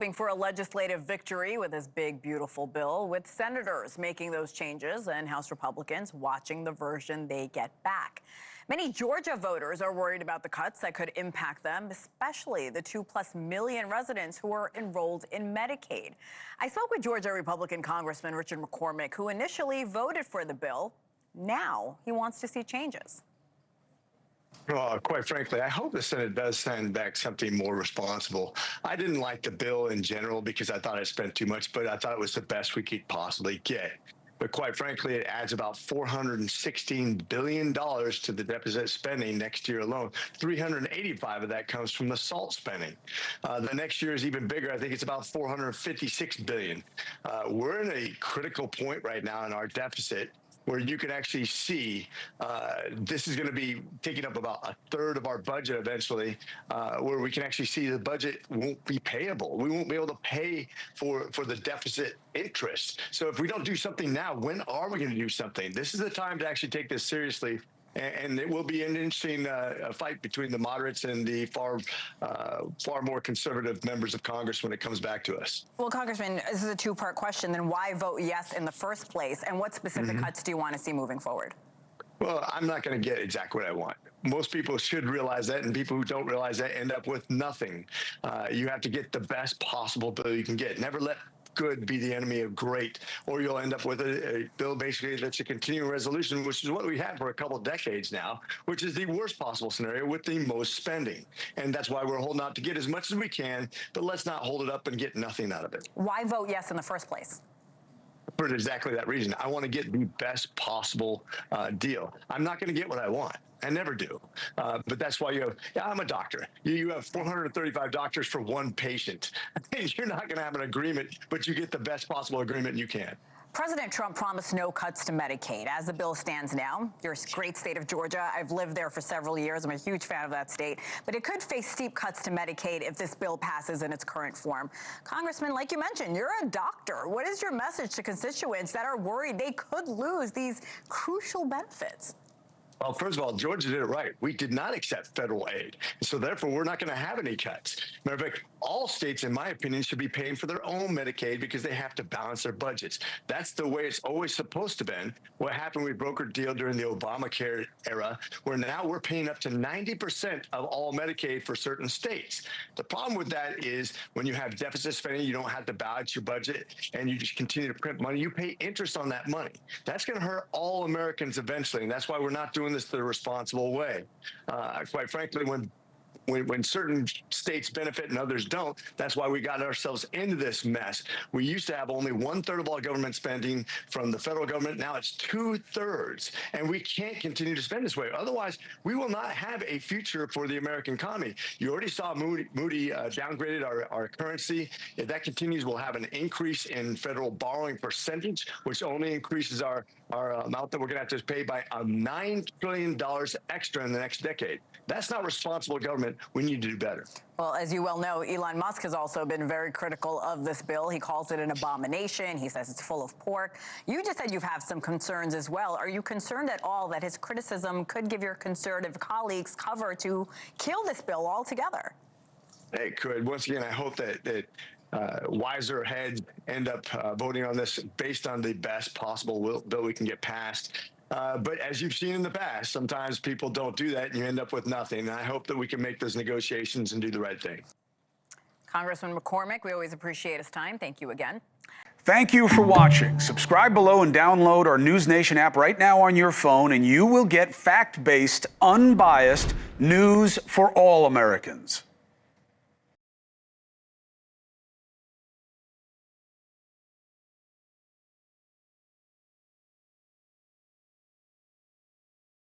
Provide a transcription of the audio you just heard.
Hoping for a legislative victory with this big, beautiful bill, with senators making those changes and House Republicans watching the version they get back. Many Georgia voters are worried about the cuts that could impact them, especially the 2+ million residents who are enrolled in Medicaid. I spoke with Georgia Republican Congressman Richard McCormick, who initially voted for the bill. Now he wants to see changes. Well, quite frankly, I hope the Senate does send back something more responsible. I didn't like the bill in general because I thought it spent too much, but I thought it was the best we could possibly get. But quite frankly, it adds about $416 billion to the deficit spending next year alone. 385 of that comes from the SALT spending. The next year is even bigger. I think it's about $456 billion. We're in a critical point right now in our deficit where you can actually see this is going to be taking up about a third of our budget eventually, where we can actually see the budget won't be payable. We won't be able to pay for the deficit interest. So if we don't do something now, when are we going to do something? This is the time to actually take this seriously. And it will be an interesting fight between the moderates and the far more conservative members of Congress when it comes back to us. Well, Congressman, this is a two-part question. Then why vote yes in the first place? And what specific cuts do you want to see moving forward? Well, I'm not going to get exactly what I want. Most people should realize that, and people who don't realize that end up with nothing. You have to get the best possible bill you can get. Never let good be the enemy of great, or you'll end up with a bill basically that's a continuing resolution, which is what we had for a couple of decades now, which is the worst possible scenario with the most spending. And that's why we're holding out to get as much as we can, but let's not hold it up and get nothing out of it. Why vote yes in the first place? For exactly that reason. I want to get the best possible deal. I'm not going to get what I want. I never do. But that's why I'm a doctor. You have 435 doctors for one patient. You're not going to have an agreement, but you get the best possible agreement you can. President Trump promised no cuts to Medicaid. As the bill stands now, your great state of Georgia, I've lived there for several years. I'm a huge fan of that state. But it could face steep cuts to Medicaid if this bill passes in its current form. Congressman, like you mentioned, you're a doctor. What is your message to constituents that are worried they could lose these crucial benefits? Well, first of all, Georgia did it right. We did not accept federal aid. So therefore, we're not going to have any cuts. Matter of fact, all states, in my opinion, should be paying for their own Medicaid because they have to balance their budgets. That's the way it's always supposed to be. What happened, we brokered a deal during the Obamacare era, where now we're paying up to 90% of all Medicaid for certain states. The problem with that is when you have deficit spending, you don't have to balance your budget, and you just continue to print money. You pay interest on that money. That's going to hurt all Americans eventually, and that's why we're not doing this the responsible way. Quite frankly, when certain states benefit and others don't, that's why we got ourselves into this mess. We used to have only 1/3 of all government spending from the federal government. Now it's 2/3, and we can't continue to spend this way. Otherwise, we will not have a future for the American economy. You already saw Moody downgraded our currency. If that continues, we'll have an increase in federal borrowing percentage, which only increases our amount that we're going to have to pay by $9 trillion extra in the next decade. That's not responsible government. We need to do better. Well, as you well know, Elon Musk has also been very critical of this bill. He calls it an abomination. He says it's full of pork. You just said you have some concerns as well. Are you concerned at all that his criticism could give your conservative colleagues cover to kill this bill altogether? It could. Once again, I hope that wiser heads end up voting on this based on the best possible bill we can get passed. But as you've seen in the past, sometimes people don't do that and you end up with nothing. And I hope that we can make those negotiations and do the right thing. Congressman McCormick, we always appreciate his time. Thank you again. Thank you for watching. Subscribe below and download our NewsNation app right now on your phone, and you will get fact-based, unbiased news for all Americans.